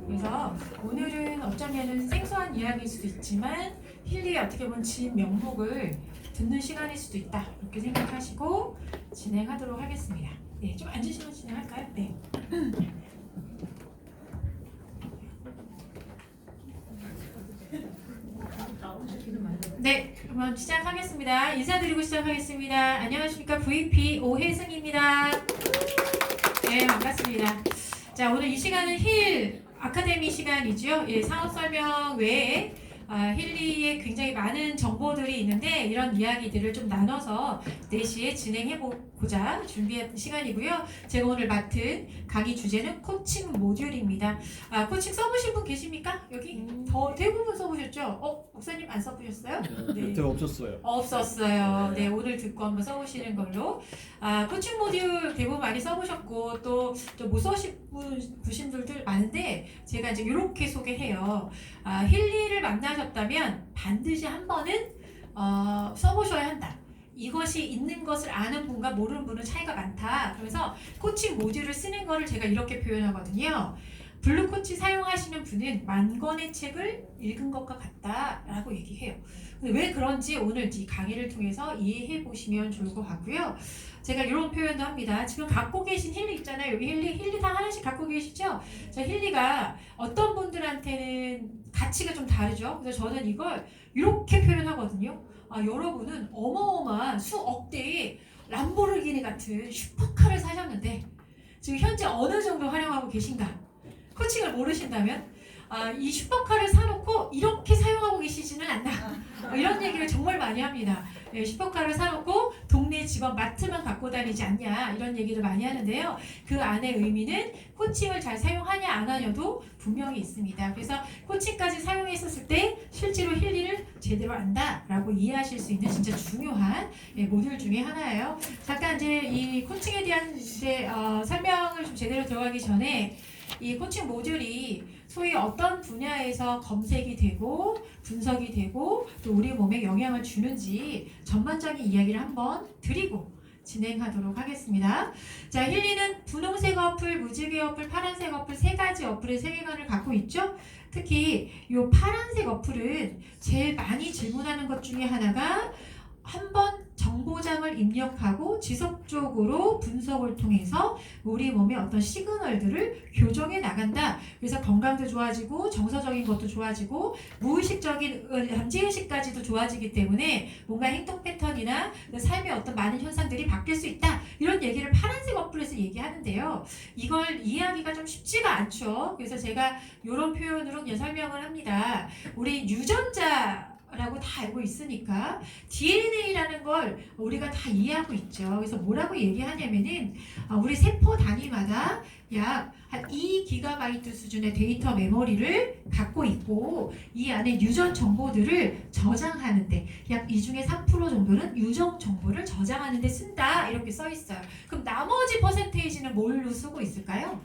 그래서 오늘은 어쩌면은 생소한 이야기일 수도 있지만 힐리의 어떻게 보면 진 명목을 듣는 시간일 수도 있다. 이렇게 생각하시고 진행하도록 하겠습니다. 네, 좀 앉으시면 진행할까요? 네. 네, 그러면 시작하겠습니다. 인사드리고 시작하겠습니다. 안녕하십니까? VP 오혜승입니다. 네, 반갑습니다. 자, 오늘 이 시간은 힐 아카데미 시간이죠. 예, 사업 설명 외에 힐리에 굉장히 많은 정보들이 있는데 이런 이야기들을 좀 나눠서 4시에 진행해보고자 준비한 시간이고요. 제가 오늘 맡은 강의 주제는 코칭 모듈입니다. 코칭 써보신 분 계십니까? 여기? 대부분 써보셨죠? 목사님 안 써보셨어요? 네. 제가 없었어요. 없었어요. 네, 오늘 듣고 한번 써보시는 걸로. 코칭 모듈 대부분 많이 써보셨고 또 못 써보신 분들 많은데 제가 이제 이렇게 소개해요. 힐리를 만나셨다면 반드시 한 번은 써보셔야 한다. 이것이 있는 것을 아는 분과 모르는 분은 차이가 많다. 그래서 코칭 모듈을 쓰는 거를 제가 이렇게 표현하거든요. 블루 코치 사용하시는 분은 만 권의 책을 읽은 것과 같다라고 얘기해요. 근데 왜 그런지 오늘 이 강의를 통해서 이해해 보시면 좋을 것 같고요. 제가 이런 표현도 합니다. 지금 갖고 계신 힐리 있잖아요. 여기 힐리 다 하나씩 갖고 계시죠? 자, 힐리가 어떤 분들한테는 가치가 좀 다르죠. 그래서 저는 이걸 이렇게 표현하거든요. 여러분은 어마어마한 수억 대의 람보르기니 같은 슈퍼카를 사셨는데 지금 현재 어느 정도 활용하고 계신가? 코칭을 모르신다면 이 슈퍼카를 사놓고 이렇게 사용하고 계시지는 않나 이런 얘기를 정말 많이 합니다. 슈퍼카를 사놓고 동네 집안 마트만 갖고 다니지 않냐 이런 얘기를 많이 하는데요. 그 안의 의미는 코칭을 잘 사용하냐 안 하냐도 분명히 있습니다. 그래서 코칭까지 사용했었을 때 실제로 힐리를 제대로 안다라고 이해하실 수 있는 진짜 중요한 모듈 중에 하나예요. 잠깐 이제 이 코칭에 대한 설명을 좀 제대로 들어가기 전에 이 코칭 모듈이 소위 어떤 분야에서 검색이 되고 분석이 되고 또 우리 몸에 영향을 주는지 전반적인 이야기를 한번 드리고 진행하도록 하겠습니다. 자, 힐리는 분홍색 어플, 무지개 어플, 파란색 어플 3가지 어플의 세계관을 갖고 있죠. 특히 이 파란색 어플은 제일 많이 질문하는 것 중에 하나가 한번 정보장을 입력하고 지속적으로 분석을 통해서 우리 몸의 어떤 시그널들을 교정해 나간다. 그래서 건강도 좋아지고 정서적인 것도 좋아지고 무의식적인 잠재의식까지도 좋아지기 때문에 뭔가 행동 패턴이나 삶의 어떤 많은 현상들이 바뀔 수 있다. 이런 얘기를 파란색 어플에서 얘기하는데요. 이걸 이해하기가 좀 쉽지가 않죠. 그래서 제가 이런 표현으로 그냥 설명을 합니다. 우리 유전자 라고 다 알고 있으니까 DNA라는 걸 우리가 다 이해하고 있죠. 그래서 뭐라고 얘기하냐면은 우리 세포 단위마다 약 한 2GB 수준의 데이터 메모리를 갖고 있고 이 안에 유전 정보들을 저장하는데 약 이 중에 3% 정도는 유전 정보를 저장하는데 쓴다 이렇게 써 있어요. 그럼 나머지 퍼센테이지는 뭘로 쓰고 있을까요?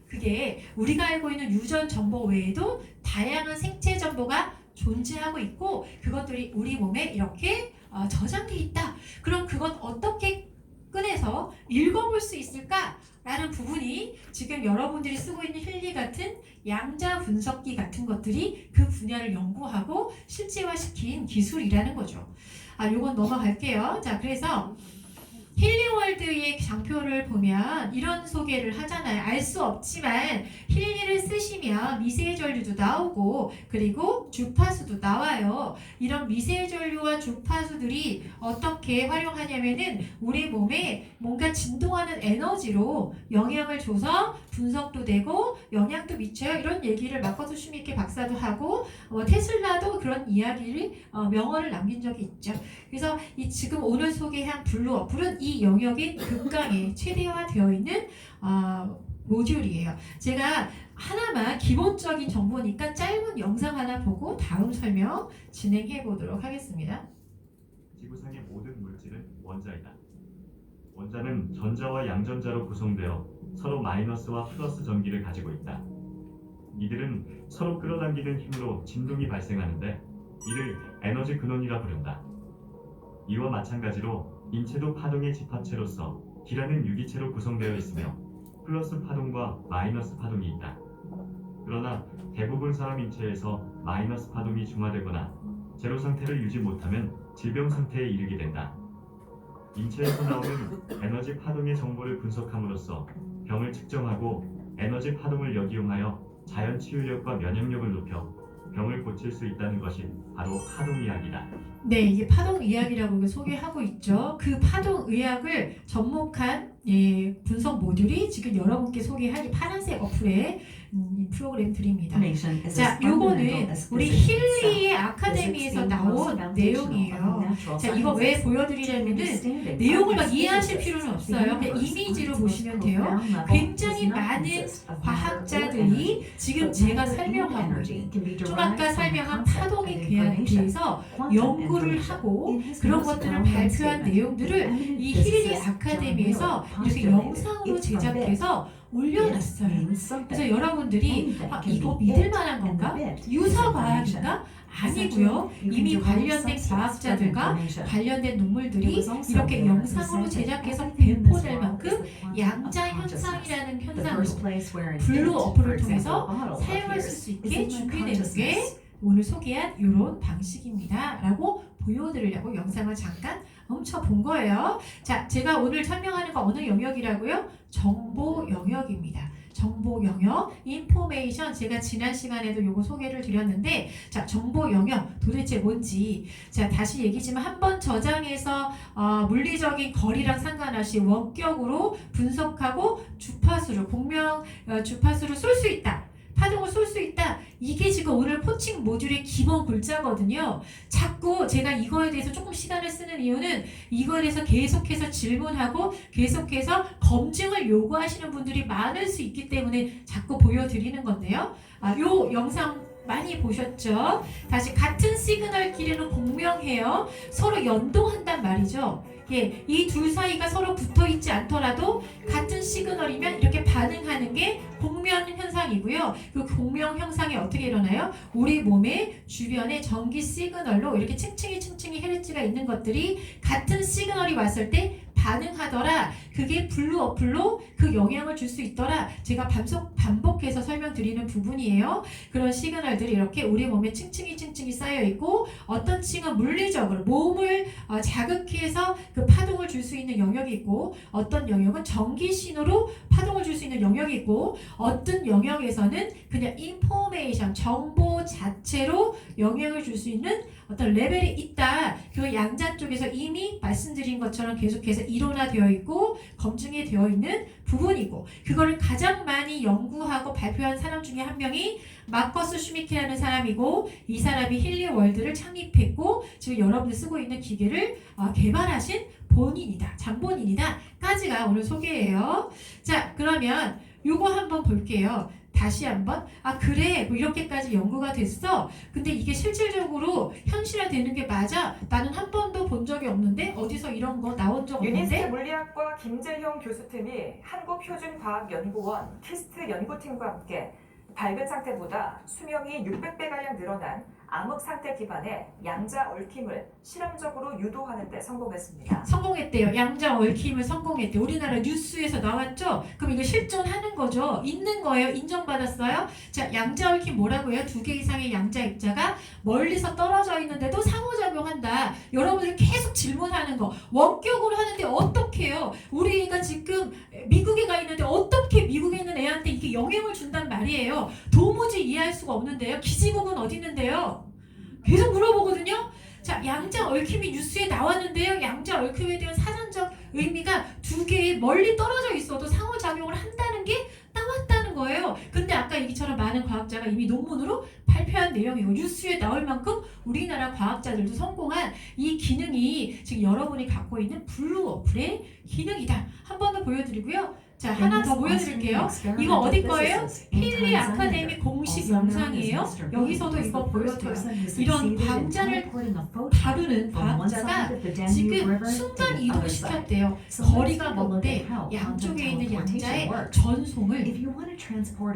그게 우리가 알고 있는 유전 정보 외에도 다양한 생체 정보가 존재하고 있고 그것들이 우리 몸에 이렇게 저장돼 있다. 그럼 그것 어떻게 꺼내서 읽어볼 수 있을까라는 부분이 지금 여러분들이 쓰고 있는 힐리 같은 양자 분석기 같은 것들이 그 분야를 연구하고 실제화시킨 기술이라는 거죠. 요건 넘어갈게요. 자, 그래서 힐리월드의 장표를 보면 이런 소개를 하잖아요. 알 수 없지만 힐리를 쓰시면 미세의 전류도 나오고 그리고 주파수도 나와요. 이런 미세의 전류와 주파수들이 어떻게 활용하냐면은 우리 몸에 뭔가 진동하는 에너지로 영향을 줘서 분석도 되고 영향도 미쳐요. 이런 얘기를 마커스 슈미케 박사도 하고 테슬라도 그런 이야기를 명언을 남긴 적이 있죠. 그래서 이 지금 오늘 소개한 블루 어플은 이 영역이 극강에 최대화되어 있는 모듈이에요. 제가 하나만 기본적인 정보니까 짧은 영상 하나 보고 다음 설명 진행해 보도록 하겠습니다. 지구상의 모든 물질은 원자이다. 원자는 전자와 양전자로 구성되어 서로 마이너스와 플러스 전기를 가지고 있다. 이들은 서로 끌어당기는 힘으로 진동이 발생하는데 이를 에너지 근원이라 부른다. 이와 마찬가지로 인체도 파동의 집합체로서 기라는 유기체로 구성되어 있으며 플러스 파동과 마이너스 파동이 있다. 그러나 대부분 사람 인체에서 마이너스 파동이 중화되거나 제로 상태를 유지 못하면 질병 상태에 이르게 된다. 인체에서 나오는 에너지 파동의 정보를 분석함으로써 병을 측정하고 에너지 파동을 역이용하여 자연 치유력과 면역력을 높여 병을 고칠 수 있다는 것이 바로 파동의학이다. 네, 이게 파동의학이라고 소개하고 있죠. 그 파동의학을 접목한 분석 모듈이 지금 여러분께 소개한 이 파란색 어플의 이 프로그램들입니다. 자, 요거는 우리 힐리의 아카데미에서 나온 내용이에요. 자, 이거 왜 보여드리냐면은 내용을 막 이해하실 필요는 없어요. 그냥 이미지로 보시면 돼요. 굉장히 많은 과학자들이 지금 제가 설명하고 좀 아까 설명한 파동의 계약에 대해서 연구를 하고 그런 것들을 발표한 내용들을 이 힐리 아카데미에서 이렇게 영상으로 제작해서 올려놨어요. 그래서 여러분들이 이거 믿을 만한 건가? 유사 과학인가? 아니고요. 이미 관련된 과학자들과 관련된 논문들이 이렇게 영상으로 제작해서 배포될 만큼 양자 현상이라는 현상으로 블루 어플을 통해서 사용할 수 있게 준비되는 게 오늘 소개한 이런 방식입니다. 라고 보여드리려고 영상을 잠깐 멈춰본 거예요. 자, 제가 오늘 설명하는 거 어느 영역이라고요? 정보 영역입니다. 정보 영역, 인포메이션, 제가 지난 시간에도 요거 소개를 드렸는데, 자, 정보 영역 도대체 뭔지, 자, 다시 얘기지만 한번 저장해서 물리적인 거리랑 상관없이 원격으로 분석하고 주파수를 주파수를 쏠 수 있다. 파동을 쏠 수 있다. 이게 지금 오늘 코칭 모듈의 기본 골자거든요. 자꾸 제가 이거에 대해서 조금 시간을 쓰는 이유는 이거에 대해서 계속해서 질문하고 계속해서 검증을 요구하시는 분들이 많을 수 있기 때문에 자꾸 보여드리는 건데요. 요 영상 많이 보셨죠? 다시 같은 시그널끼리는 공명해요. 서로 연동한단 말이죠. 예, 이 둘 사이가 서로 붙어 있지 않더라도 같은 시그널이면 이렇게 반응하는 게 공명 현상이고요. 그 공명 현상이 어떻게 일어나요? 우리 몸의 주변에 전기 시그널로 이렇게 층층이 헤르츠가 있는 것들이 같은 시그널이 왔을 때 반응하더라. 그게 블루 어플로 그 영향을 줄 수 있더라. 제가 반복해서 설명드리는 부분이에요. 그런 시그널들이 이렇게 우리 몸에 층층이 쌓여 있고 어떤 층은 물리적으로 몸을 자극해서 그 파동을 줄 수 있는 영역이 있고 어떤 영역은 전기 신호로 파동을 줄 수 있는 영역이 있고 어떤 영역에서는 그냥 인포메이션 정보 자체로 영향을 줄 수 있는 어떤 레벨이 있다. 그 양자 쪽에서 이미 말씀드린 것처럼 계속해서 이론화되어 있고 검증이 되어 있는 부분이고 그거를 가장 많이 연구하고 발표한 사람 중에 한 명이 마커스 슈미케라는 사람이고 이 사람이 힐리 월드를 창립했고 지금 여러분들 쓰고 있는 기계를 개발하신 본인이다. 장본인이다. 까지가 오늘 소개예요. 자, 그러면 요거 한번 볼게요. 다시 한번 그래 뭐 이렇게까지 연구가 됐어. 근데 이게 실질적으로 현실화되는 게 맞아? 나는 한 번도 본 적이 없는데 어디서 이런 거 나온 적 없는데? 유니스트 물리학과 김재형 교수팀이 한국표준과학연구원 키스트 연구팀과 함께 밝은 상태보다 수명이 600배가량 늘어난 암흑 상태 기반의 양자 얽힘을 실험적으로 유도하는 데 성공했습니다. 성공했대요. 양자 얽힘을 성공했대요. 우리나라 뉴스에서 나왔죠? 그럼 이거 실존하는 거죠? 있는 거예요? 인정받았어요? 자, 양자 얽힘 뭐라고 해요? 2개 이상의 양자 입자가 멀리서 떨어져 있는데도 상호작용한다. 여러분들이 계속 질문하는 거. 원격으로 하는데 어떻게 해요? 우리가 지금 미국에 가 있는데 어떻게 미국에 있는 애한테 이게 영향을 준단 말이에요. 도무지 이해할 수가 없는데요. 기지국은 어디 있는데요? 계속 물어보거든요. 자, 양자 얽힘이 뉴스에 나왔는데요. 양자 얽힘에 대한 사전적 의미가 두 개의 멀리 떨어져 있어도 상호작용을 한다는 게 나왔다는 거예요. 근데 아까 얘기처럼 많은 과학자가 이미 논문으로 발표한 내용이고 뉴스에 나올 만큼 우리나라 과학자들도 성공한 이 기능이 지금 여러분이 갖고 있는 블루 어플의 기능이다. 한 번 더 보여드리고요. 자, 하나 더 보여드릴게요. 이거 어디 거예요? 힐리 아카데미 공식 영상이에요. 아니에요? 여기서도 이거 보여도 돼요. 이런 광자를 다루는 과학자가 지금 순간 이동시켰대요. 거리가 먼데 양쪽에 있는 양자의 전송을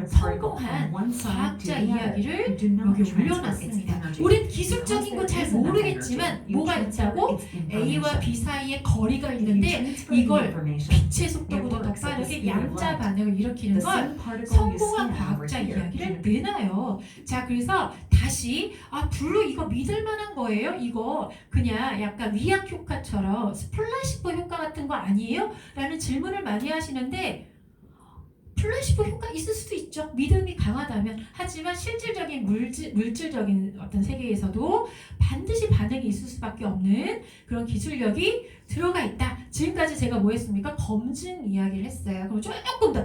성공한 과학자 이야기를 여기 올려놨습니다. 우린 기술적인 거 잘 모르겠지만 뭐가 있다고? A와 B 사이에 거리가 있는데 이걸 빛의 속도보다 더 빠르게 양자 반응을 일으키는 걸 성공한 과학자 이야기를 내놔요. 자, 그래서 다시 블루 이거 믿을 만한 거예요? 이거 그냥 약간 위약 효과처럼 플라시보 효과 같은 거 아니에요? 라는 질문을 많이 하시는데 플라시보 효과 있을 수도 있죠. 믿음이 강하다면. 하지만 실질적인 물질적인 어떤 세계에서도 반드시 반응이 있을 수밖에 없는 그런 기술력이 들어가 있다. 지금까지 제가 뭐 했습니까? 검증 이야기를 했어요. 그럼 조금 더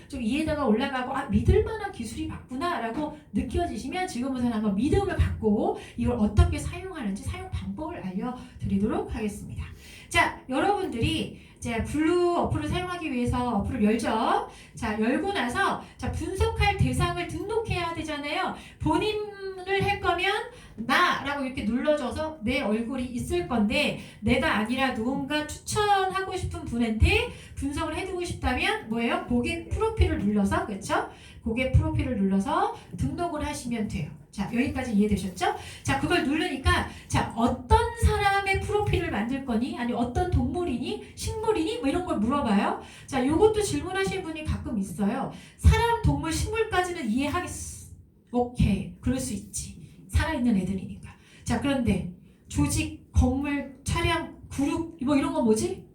좀 이해도가 올라가고 믿을 만한 기술이 맞구나 라고 느껴지시면 지금부터는 한번 믿음을 갖고 이걸 어떻게 사용하는지 사용 방법을 알려드리도록 하겠습니다. 자, 여러분들이 이제 블루 어플을 사용하기 위해서 어플을 열죠. 자, 열고 나서 자, 분석할 대상을 등록해야 되잖아요. 본인을 할 거면 나라고 이렇게 눌러줘서 내 얼굴이 있을 건데 내가 아니라 누군가 추천하고 싶은 분한테 분석을 해두고 싶다면 뭐예요? 고객 프로필을 눌러서 그렇죠? 고객 프로필을 눌러서 등록을 하시면 돼요. 자, 여기까지 이해되셨죠? 자, 그걸 누르니까 자, 어떤 사람의 프로필을 만들 거니? 아니 어떤 동물이니? 식물이니? 뭐 이런 걸 물어봐요. 자, 요것도 질문하시는 분이 가끔 있어요. 사람, 동물, 식물까지는 이해하겠어. 오케이, 그럴 수 있지. 살아있는 애들이니까. 자, 그런데 조직, 건물, 차량, 그룹 뭐 이런 거 뭐지?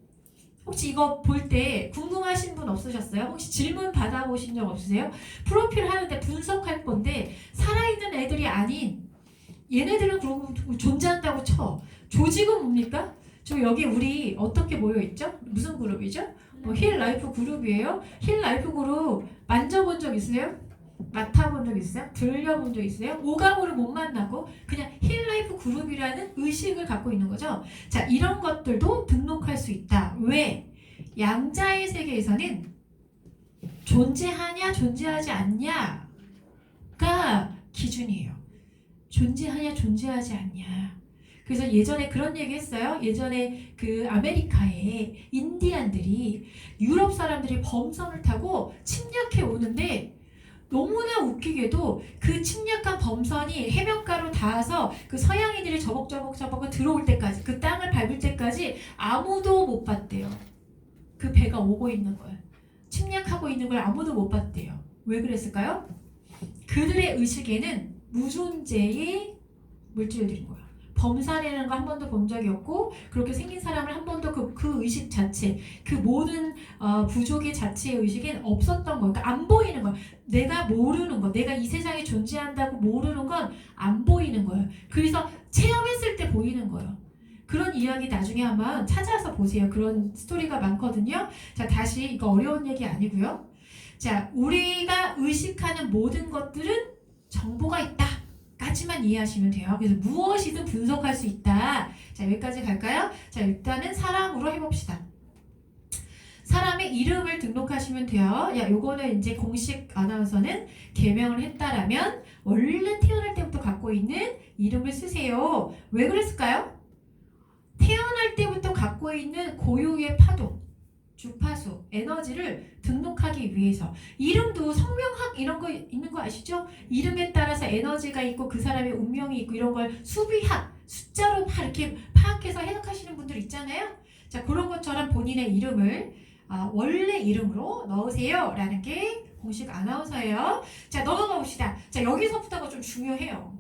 혹시 이거 볼 때 궁금하신 분 없으셨어요? 혹시 질문 받아보신 적 없으세요? 프로필 하는데 분석할 건데 살아있는 애들이 아닌 얘네들은 그러고 존재한다고 쳐. 조직은 뭡니까? 저 여기 우리 어떻게 모여있죠? 무슨 그룹이죠? 힐 라이프 그룹이에요. 힐 라이프 그룹 만져본 적 있으세요? 맡아본 적 있어요? 들려본 적 있어요? 오감으로 못 만나고 그냥 힐라이프 그룹이라는 의식을 갖고 있는 거죠. 자, 이런 것들도 등록할 수 있다. 왜? 양자의 세계에서는 존재하냐 존재하지 않냐가 기준이에요. 존재하냐 존재하지 않냐. 그래서 예전에 그런 얘기 했어요. 예전에 그 아메리카에 인디안들이 유럽 사람들이 범선을 타고 침략해 오는데 너무나 웃기게도 그 침략한 범선이 해변가로 닿아서 그 서양인들이 저벅저벅 들어올 때까지 그 땅을 밟을 때까지 아무도 못 봤대요. 그 배가 오고 있는 걸. 침략하고 있는 걸 아무도 못 봤대요. 왜 그랬을까요? 그들의 의식에는 무존재의 물질들인 거야. 범사라는 거 한 번도 본 적이 없고 그렇게 생긴 사람을 한 번도 그 의식 자체 그 모든 부족의 자체의 의식엔 없었던 거예요. 그러니까 안 보이는 거예요. 내가 모르는 거 내가 이 세상에 존재한다고 모르는 건 안 보이는 거예요. 그래서 체험했을 때 보이는 거예요. 그런 이야기 나중에 한번 찾아서 보세요. 그런 스토리가 많거든요. 자, 다시 이거 어려운 얘기 아니고요. 자, 우리가 의식하는 모든 것들은 정보가 있다. 까지만 이해하시면 돼요. 그래서 무엇이든 분석할 수 있다. 자, 여기까지 갈까요? 자, 일단은 사람으로 해봅시다. 사람의 이름을 등록하시면 돼요. 야, 요거는 이제 공식 아나운서는 개명을 했다라면 원래 태어날 때부터 갖고 있는 이름을 쓰세요. 왜 그랬을까요? 태어날 때부터 갖고 있는 고유의 파동, 주파수, 에너지를 등록하기 위해서. 이름도 성명학 이런 거 있는 거 아시죠? 이름에 따라서 에너지가 있고 그 사람의 운명이 있고 이런 걸 수비학, 숫자로 이렇게 파악해서 해석하시는 분들 있잖아요. 자, 그런 것처럼 본인의 이름을 원래 이름으로 넣으세요 라는 게 공식 아나운서예요. 자, 넘어가 봅시다. 자, 여기서부터가 좀 중요해요.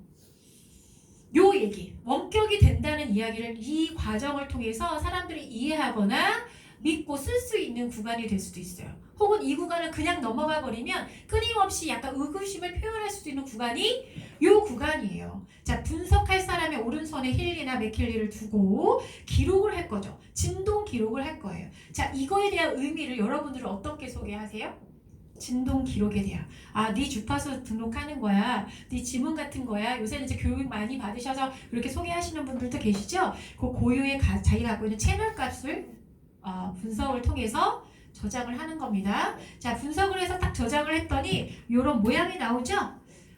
요 얘기, 원격이 된다는 이야기를 이 과정을 통해서 사람들이 이해하거나 믿고 쓸 수 있는 구간이 될 수도 있어요. 혹은 이 구간을 그냥 넘어가 버리면 끊임없이 약간 의구심을 표현할 수도 있는 구간이 요 구간이에요. 자, 분석할 사람의 오른손에 힐리나 맥힐리를 두고 기록을 할 거죠. 진동 기록을 할 거예요. 자, 이거에 대한 의미를 여러분들은 어떻게 소개하세요? 진동 기록에 대한. 네 주파수 등록하는 거야. 네 지문 같은 거야. 요새는 이제 교육 많이 받으셔서 그렇게 소개하시는 분들도 계시죠? 그 고유의 자기가 갖고 있는 채널 값을 분석을 통해서 저장을 하는 겁니다. 자, 분석을 해서 딱 저장을 했더니 이런 모양이 나오죠?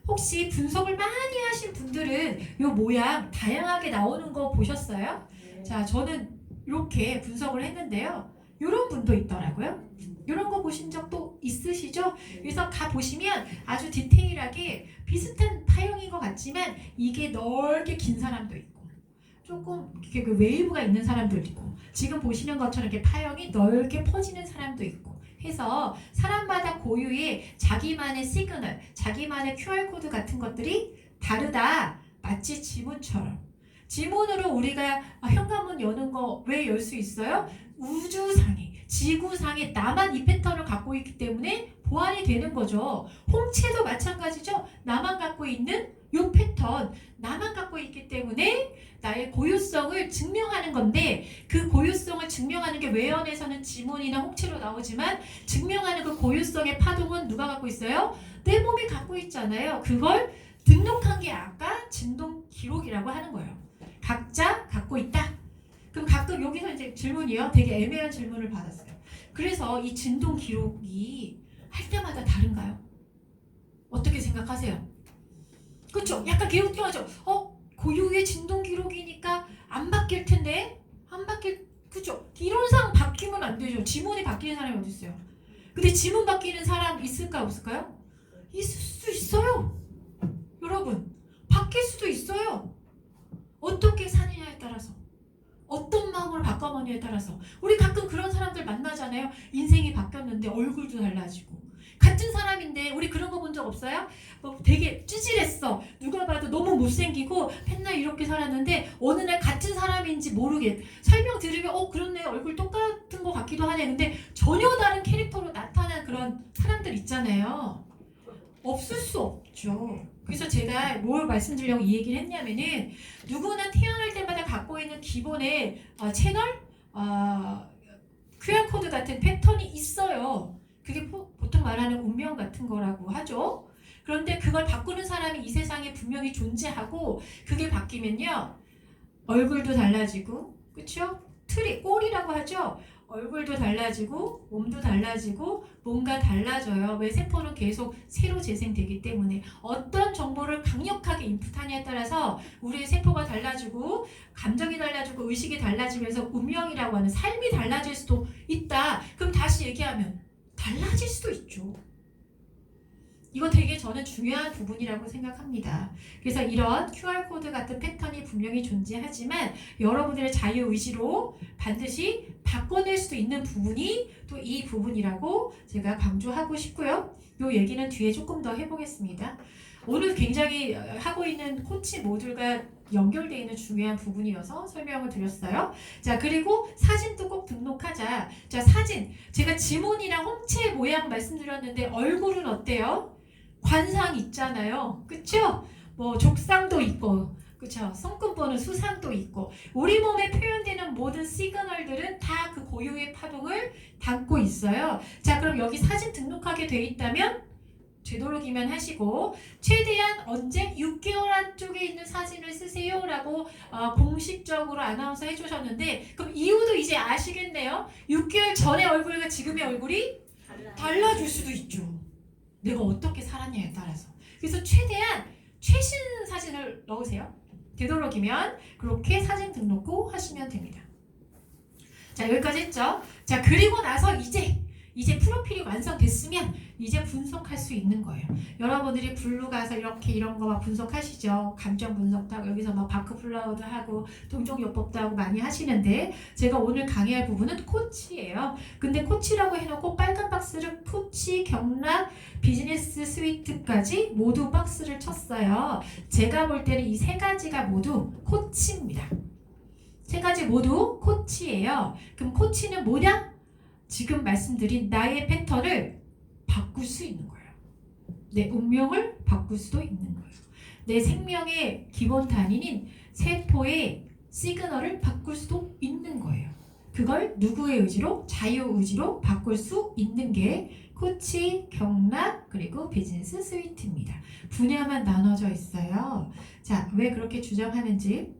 혹시 분석을 많이 하신 분들은 요 모양 다양하게 나오는 거 보셨어요? 자, 저는 이렇게 분석을 했는데요. 이런 분도 있더라고요. 이런 거 보신 적도 있으시죠? 그래서 가 보시면 아주 디테일하게 비슷한 파형인 것 같지만 이게 넓게 긴 사람도 있고 조금 이렇게 그 웨이브가 있는 사람도 있고 지금 보시는 것처럼 이렇게 파형이 넓게 퍼지는 사람도 있고 해서 사람마다 고유의 자기만의 시그널, 자기만의 QR코드 같은 것들이 다르다. 마치 지문처럼. 지문으로 우리가 현관문 여는 거 왜 열 수 있어요? 우주상에, 지구상에 나만 이 패턴을 갖고 있기 때문에 보완이 되는 거죠. 홍채도 마찬가지죠. 나만 갖고 있는 요 패턴, 나만 갖고 있기 때문에 나의 고유성을 증명하는 건데 그 고유성을 증명하는 게 외연에서는 지문이나 홍채로 나오지만 증명하는 그 고유성의 파동은 누가 갖고 있어요? 내 몸이 갖고 있잖아요. 그걸 등록한 게 아까 진동 기록이라고 하는 거예요. 각자 갖고 있다. 그럼 가끔 여기서 이제 질문이요. 되게 애매한 질문을 받았어요. 그래서 이 진동 기록이 할 때마다 다른가요? 어떻게 생각하세요? 그렇죠? 약간 개우뚱하죠? 고유의 진동 기록이니까 안 바뀔 텐데 안 바뀔 그죠? 이론상 바뀌면 안 되죠. 지문이 바뀌는 사람이 어디 있어요? 근데 지문 바뀌는 사람 있을까 없을까요? 있을 수 있어요. 여러분 바뀔 수도 있어요. 어떻게 사느냐에 따라서 어떤 마음으로 바꿔보느냐에 따라서 우리 가끔 그런 사람들 만나잖아요. 인생이 바뀌었는데 얼굴도 달라지고 같은 사람인데 우리 그런 거 본 적 없어요? 되게 찌질했어. 누가 봐도 너무 못생기고 맨날 이렇게 살았는데 어느 날 같은 사람인지 모르게 설명 들으면 그렇네 얼굴 똑같은 것 같기도 하네. 근데 전혀 다른 캐릭터로 나타난 그런 사람들 있잖아요. 없을 수 없죠. 그래서 제가 뭘 말씀드리려고 이 얘기를 했냐면은 누구나 태어날 때마다 갖고 있는 기본의 채널, QR코드 같은 패턴이 있어요. 그게 보통 말하는 운명 같은 거라고 하죠. 그런데 그걸 바꾸는 사람이 이 세상에 분명히 존재하고 그게 바뀌면요. 얼굴도 달라지고 그렇죠? 틀이 꼴이라고 하죠. 얼굴도 달라지고 몸도 달라지고 뭔가 달라져요. 왜 세포는 계속 새로 재생되기 때문에 어떤 정보를 강력하게 인풋하냐에 따라서 우리의 세포가 달라지고 감정이 달라지고 의식이 달라지면서 운명이라고 하는 삶이 달라질 수도 있다. 그럼 다시 얘기하면 달라질 수도 있죠. 이거 되게 저는 중요한 부분이라고 생각합니다. 그래서 이런 QR코드 같은 패턴이 분명히 존재하지만 여러분들의 자유의지로 반드시 바꿔낼 수도 있는 부분이 또 이 부분이라고 제가 강조하고 싶고요. 이 얘기는 뒤에 조금 더 해보겠습니다. 오늘 굉장히 하고 있는 코치 모듈과 연결되어 있는 중요한 부분이어서 설명을 드렸어요. 자, 그리고 사진도 꼭 등록하자. 자, 사진. 제가 지문이랑 홍채 모양 말씀드렸는데 얼굴은 어때요? 관상 있잖아요. 그쵸? 뭐 족상도 있고 그쵸? 손금보는 수상도 있고 우리 몸에 표현되는 모든 시그널들은 다 그 고유의 파동을 담고 있어요. 자, 그럼 여기 사진 등록하게 돼 있다면 되도록이면 하시고 최대한 언제 6개월 안쪽에 있는 사진을 쓰세요 라고 공식적으로 아나운서 해주셨는데 그럼 이유도 이제 아시겠네요. 6개월 전의 얼굴과 지금의 얼굴이 달라질 수도 있죠. 내가 어떻게 살았냐에 따라서. 그래서 최대한 최신 사진을 넣으세요. 되도록이면 그렇게 사진 등록고 하시면 됩니다. 자, 여기까지 했죠. 자, 그리고 나서 이제 프로필이 완성됐으면 이제 분석할 수 있는 거예요. 여러분들이 블루 가서 이렇게 이런 거 막 분석하시죠. 감정 분석도 하고 여기서 막 바크플라워도 하고 동종요법도 하고 많이 하시는데 제가 오늘 강의할 부분은 코치예요. 근데 코치라고 해놓고 빨간 박스를 코치, 경락, 비즈니스 스위트까지 모두 박스를 쳤어요. 제가 볼 때는 이 세 가지가 모두 코치입니다. 세 가지 모두 코치예요. 그럼 코치는 뭐냐? 지금 말씀드린 나의 패턴을 바꿀 수 있는 거예요. 내 운명을 바꿀 수도 있는 거예요. 내 생명의 기본 단위인 세포의 시그널을 바꿀 수도 있는 거예요. 그걸 누구의 의지로? 자유의지로 바꿀 수 있는 게 코치, 경락, 그리고 비즈니스 스위트입니다. 분야만 나눠져 있어요. 자, 왜 그렇게 주장하는지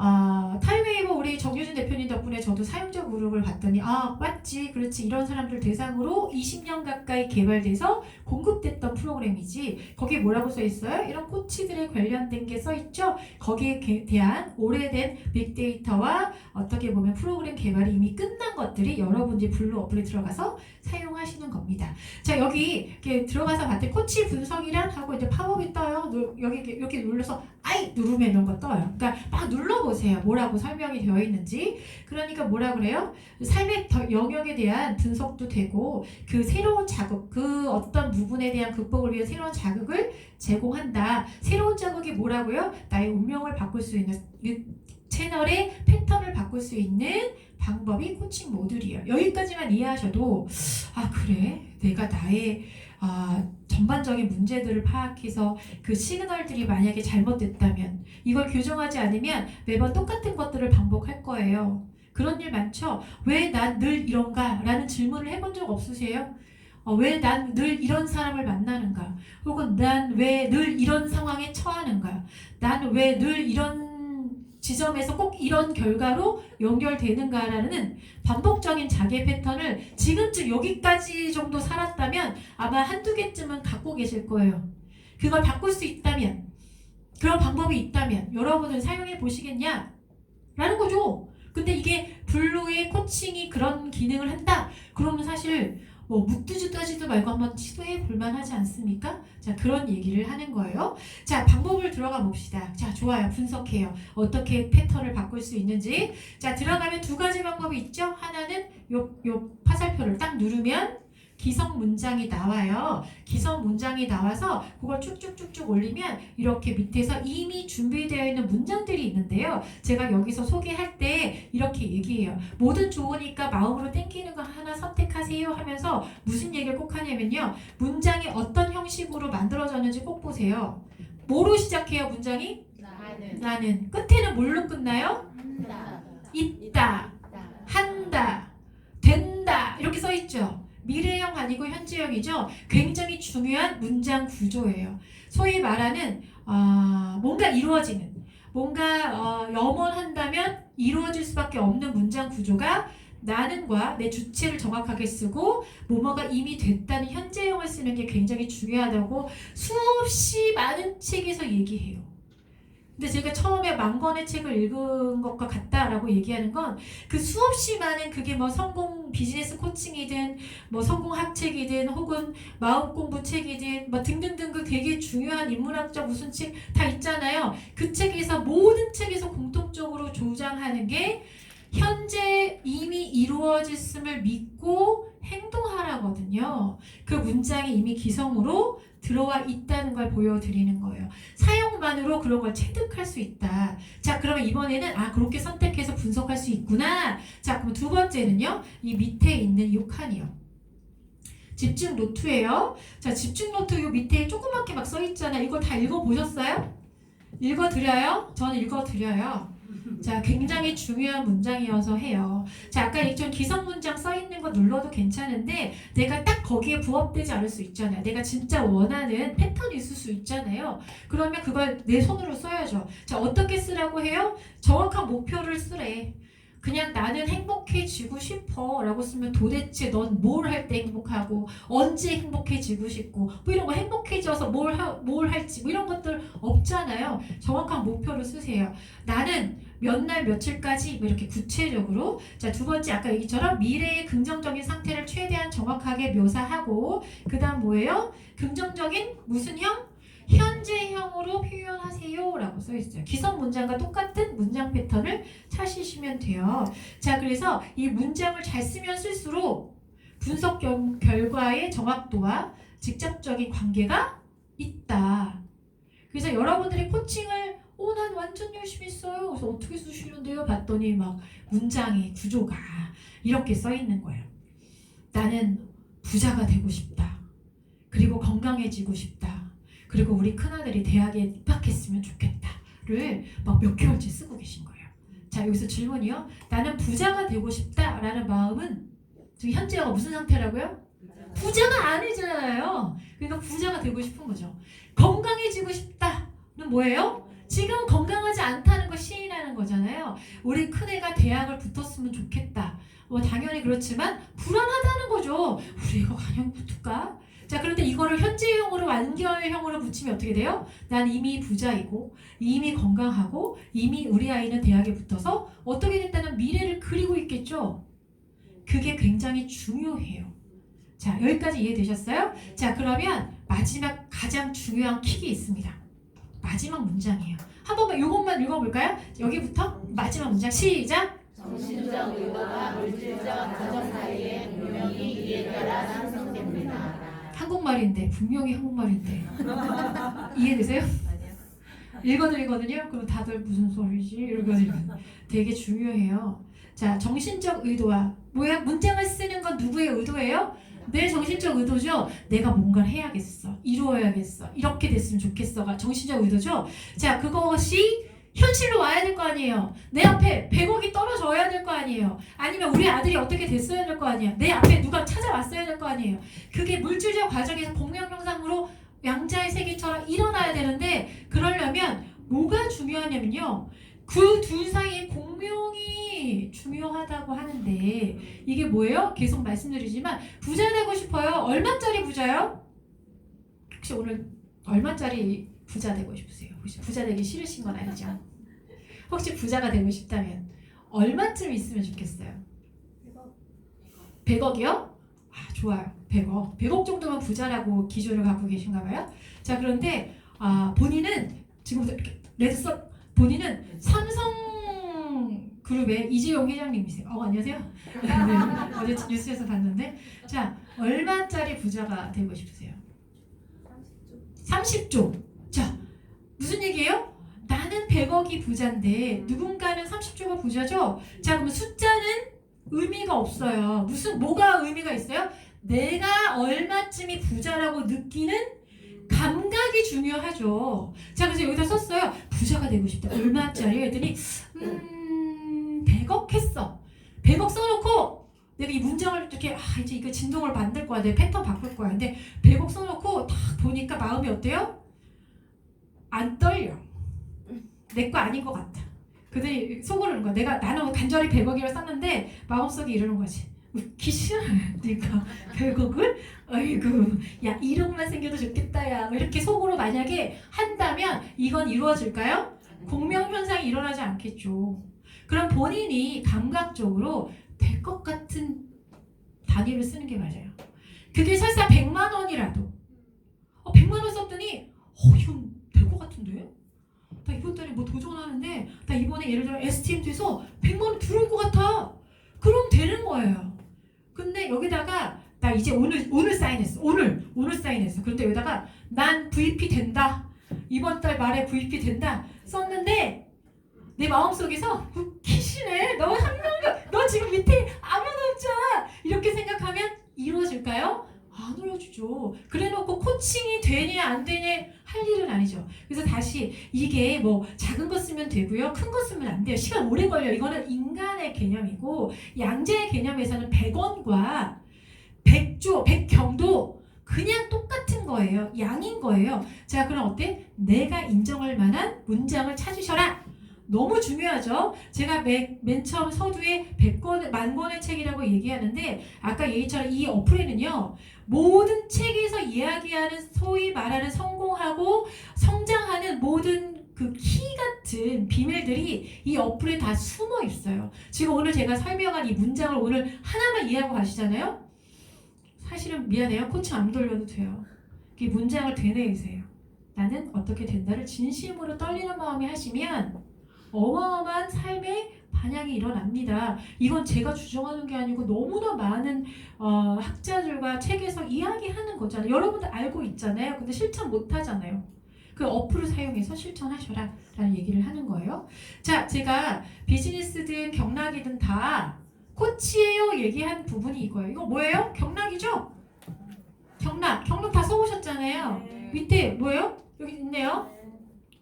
타임웨이버 우리 정유진 대표님 덕분에 저도 사용자 그룹을 봤더니 맞지 그렇지 이런 사람들 대상으로 20년 가까이 개발돼서 공급됐던 프로그램이지 거기에 뭐라고 써 있어요? 이런 코치들에 관련된 게 써 있죠. 거기에 대한 오래된 빅데이터와 어떻게 보면 프로그램 개발이 이미 끝난 것들이 여러분들이 블루 어플에 들어가서 사용하시는 겁니다. 자 여기 이렇게 들어가서 봤더니 코치 분석이란 하고 이제 팝업이 떠요. 여기 이렇게 눌러서 아이 누르면 이런 거 떠요. 그러니까 막 눌러보세요. 뭐라고 설명이 되어 있는지. 그러니까 뭐라 그래요? 삶의 영역에 대한 분석도 되고 그 새로운 자극, 그 어떤 부분에 대한 극복을 위한 새로운 자극을 제공한다. 새로운 자극이 뭐라고요? 나의 운명을 바꿀 수 있는 채널의 패턴을 바꿀 수 있는 방법이 코칭 모듈이에요. 여기까지만 이해하셔도 그래? 내가 나의 전반적인 문제들을 파악해서 그 시그널들이 만약에 잘못됐다면 이걸 교정하지 않으면 매번 똑같은 것들을 반복할 거예요. 그런 일 많죠? 왜 난 늘 이런가? 라는 질문을 해본 적 없으세요? 왜 난 늘 이런 사람을 만나는가? 혹은 난 왜 늘 이런 상황에 처하는가? 난 왜 늘 이런 지점에서 꼭 이런 결과로 연결되는가라는 반복적인 자기의 패턴을 지금쯤 여기까지 정도 살았다면 아마 한두 개쯤은 갖고 계실 거예요. 그걸 바꿀 수 있다면, 그런 방법이 있다면 여러분은 사용해 보시겠냐? 라는 거죠. 근데 이게 블루의 코칭이 그런 기능을 한다? 그러면 사실 묻지도 따지도 말고 한번 시도해 볼만 하지 않습니까? 자, 그런 얘기를 하는 거예요. 자, 방법을 들어가 봅시다. 자, 좋아요. 분석해요. 어떻게 패턴을 바꿀 수 있는지. 자, 들어가면 두 가지 방법이 있죠. 하나는 요 화살표를 딱 누르면 기성 문장이 나와요. 기성 문장이 나와서 그걸 쭉쭉쭉쭉 올리면 이렇게 밑에서 이미 준비되어 있는 문장들이 있는데요. 제가 여기서 소개할 때 이렇게 얘기해요. 뭐든 좋으니까 마음으로 땡기는 거 하나 선택하세요 하면서 무슨 얘기를 꼭 하냐면요. 문장이 어떤 형식으로 만들어졌는지 꼭 보세요. 뭐로 시작해요, 문장이? 나는. 끝에는 뭘로 끝나요? 있다, 한다, 된다 이렇게 써 있죠. 미래형 아니고 현재형이죠. 굉장히 중요한 문장 구조예요. 소위 말하는 뭔가 이루어지는, 뭔가 염원한다면 이루어질 수밖에 없는 문장 구조가 나는과 내 주체를 정확하게 쓰고 뭐뭐가 이미 됐다는 현재형을 쓰는 게 굉장히 중요하다고 수없이 많은 책에서 얘기해요. 근데 제가 처음에 10,000권의 책을 읽은 것과 같다라고 얘기하는 건 그 수없이 많은 그게 뭐 성공 비즈니스 코칭이든 뭐 성공 학책이든 혹은 마음 공부 책이든 뭐 등등등 그 되게 중요한 인문학적 무슨 책 다 있잖아요. 그 책에서 모든 책에서 공통적으로 주장하는 게 현재 이미 이루어졌음을 믿고 행동하라거든요. 그 문장이 이미 기성으로 들어와 있다는 걸 보여드리는 거예요. 사용만으로 그런 걸 체득할 수 있다. 자, 그러면 이번에는 그렇게 선택해서 분석할 수 있구나. 자, 그럼 두 번째는요. 이 밑에 있는 이 칸이요. 집중 노트예요. 자, 집중 노트 요 밑에 조그맣게 막 써 있잖아요. 이거 다 읽어보셨어요? 읽어드려요? 저는 읽어드려요. 자, 굉장히 중요한 문장이어서 해요. 자, 아까 얘기했던 기성 문장 써 있는 거 눌러도 괜찮은데 내가 딱 거기에 부합되지 않을 수 있잖아요. 내가 진짜 원하는 패턴이 있을 수 있잖아요. 그러면 그걸 내 손으로 써야죠. 자, 어떻게 쓰라고 해요? 정확한 목표를 쓰래. 그냥 나는 행복해지고 싶어 라고 쓰면 도대체 넌 뭘 할 때 행복하고 언제 행복해지고 싶고 뭐 이런 거 행복해져서 뭘 할지 뭐 이런 것들 없잖아요. 정확한 목표를 쓰세요. 나는 몇 날 며칠까지 뭐 이렇게 구체적으로. 자, 두 번째 아까 얘기처럼 미래의 긍정적인 상태를 최대한 정확하게 묘사하고 그 다음 뭐예요? 긍정적인 무슨 형? 현재형으로 표현하세요 라고 써있어요. 기성 문장과 똑같은 문장 패턴을 찾으시면 돼요. 자, 그래서 이 문장을 잘 쓰면 쓸수록 분석 결과의 정확도와 직접적인 관계가 있다. 그래서 여러분들이 코칭을 난 완전 열심히 써요. 그래서 어떻게 쓰시는데요? 봤더니 막 문장의 구조가 이렇게 써있는 거예요. 나는 부자가 되고 싶다. 그리고 건강해지고 싶다. 그리고 우리 큰아들이 대학에 입학했으면 좋겠다를 막 몇 개월째 쓰고 계신 거예요. 자, 여기서 질문이요. 나는 부자가 되고 싶다라는 마음은 지금 현재가 무슨 상태라고요? 부자가 아니잖아요. 그러니까 부자가 되고 싶은 거죠. 건강해지고 싶다는 뭐예요? 지금 건강하지 않다는 걸 시인하는 거잖아요. 우리 큰애가 대학을 붙었으면 좋겠다. 뭐 당연히 그렇지만 불안하다는 거죠. 우리 애가 과연 붙을까? 자, 그런데 이거를 현재형으로 완결형으로 붙이면 어떻게 돼요? 난 이미 부자이고 이미 건강하고 이미 우리 아이는 대학에 붙어서 어떻게 됐다는 미래를 그리고 있겠죠. 그게 굉장히 중요해요. 자, 여기까지 이해되셨어요? 자, 그러면 마지막 가장 중요한 킥이 있습니다. 마지막 문장이에요. 한 번만 이것만 읽어볼까요? 여기부터 마지막 문장 시작! 정신적 의도와 물질적 가정 사이의 분명히 이에 따라 상승됩니다. 한국말인데 분명히 한국말인데 이해되세요? 읽어드리거든요. 그럼 다들 무슨 소리지? 이러거든요. 되게 중요해요. 자, 정신적 의도와 뭐야? 문장을 쓰는 건 누구의 의도예요? 내 정신적 의도죠. 내가 뭔가를 해야겠어. 이루어야겠어. 이렇게 됐으면 좋겠어가 정신적 의도죠. 자, 그것이 현실로 와야 될 거 아니에요. 내 앞에 100억이 떨어져야 될 거 아니에요. 아니면 우리 아들이 어떻게 됐어야 될 거 아니에요. 내 앞에 누가 찾아왔어야 될 거 아니에요. 그게 물질적 과정에서 공명영상으로 양자의 세계처럼 일어나야 되는데 그러려면 뭐가 중요하냐면요. 그 둘 사이의 공명이 중요하다고 하는데 이게 뭐예요? 계속 말씀드리지만 부자 되고 싶어요. 얼마짜리 부자요? 혹시 오늘 얼마짜리 부자 되고 싶으세요? 혹시 부자 되기 싫으신 건 아니죠? 혹시 부자가 되고 싶다면 얼마쯤 있으면 좋겠어요? 100억이요? 아, 좋아요. 100억. 100억 정도면 부자라고 기준을 갖고 계신가 봐요. 자, 그런데 본인은 지금부터 이렇게 레드썬 본인은 삼성그룹의 이재용 회장님이세요. 안녕하세요. 네, 어제 뉴스에서 봤는데 자, 얼마짜리 부자가 되고 싶으세요? 30조. 자, 무슨 얘기예요? 나는 100억이 부자인데 누군가는 30조가 부자죠? 자, 그러면 숫자는 의미가 없어요. 뭐가 의미가 있어요? 내가 얼마쯤이 부자라고 느끼는 감각이 중요하죠. 자, 그래서 여기다 썼어요. 부자가 되고 싶다. 얼마짜리? 했더니 100억 했어. 100억 써놓고 내가 이 문장을 이렇게 이제 이거 진동을 만들 거야. 내 패턴 바꿀 거야. 근데 100억 써놓고 딱 보니까 마음이 어때요? 안 떨려. 내 거 아닌 것 같아. 그들이 속으로 그러는 거야. 나는 간절히 100억이라 썼는데 마음속에 이러는 거지. 웃기지? 네가 100억을? 아이고, 야 1억만 생겨도 좋겠다 야. 이렇게 속으로 만약에 한다면 이건 이루어질까요? 공명현상이 일어나지 않겠죠. 그럼 본인이 감각적으로 될 것 같은 단위를 쓰는 게 맞아요. 그게 설사 100만 원이라도 100만 원 썼더니 이건 될 것 같은데? 나 이번 달에 뭐 도전하는데 나 이번에 예를 들어 STM에서 100만 원 들어올 것 같아. 그럼 되는 거예요. 근데 여기다가 나 이제 오늘 사인했어. 오늘 사인했어. 그런데 여기다가 난 VP 된다. 이번 달 말에 VP 된다. 썼는데 내 마음속에서 웃기시네. 너 한 명도 너 지금 밑에 아무도 없잖아. 이렇게 생각하면 이루어질까요? 안 이루어지죠. 그래놓고 코칭이 되냐 안 되냐 할 일은 아니죠. 그래서 다시 이게 뭐 작은 거 쓰면 되고요. 큰 거 쓰면 안 돼요. 시간 오래 걸려요. 이거는 인간의 개념이고 양재의 개념에서는 100원과 100조, 100경도 그냥 똑같은 거예요. 양인 거예요. 자, 그럼 어때? 내가 인정할 만한 문장을 찾으셔라. 너무 중요하죠. 제가 맨 처음 서두에 100권, 10,000권의 책이라고 얘기하는데 아까 얘기처럼 이 어플에는요. 모든 책에서 이야기하는 소위 말하는 성공하고 성장하는 모든 그 키 같은 비밀들이 이 어플에 다 숨어 있어요. 지금 오늘 제가 설명한 이 문장을 오늘 하나만 이해하고 가시잖아요. 사실은 미안해요. 코칭 안 돌려도 돼요. 이 문장을 되뇌이세요. 나는 어떻게 된다를 진심으로 떨리는 마음이 하시면 어마어마한 삶의 반향이 일어납니다. 이건 제가 주장하는 게 아니고 너무나 많은 학자들과 책에서 이야기하는 거잖아요. 여러분들 알고 있잖아요. 근데 실천 못 하잖아요. 그 어플을 사용해서 실천하셔라 라는 얘기를 하는 거예요. 자, 제가 비즈니스든 경락이든 다 코치예요 얘기한 부분이 이거예요. 이거 뭐예요? 경락이죠? 경락 다 써보셨잖아요. 밑에 뭐예요? 여기 있네요.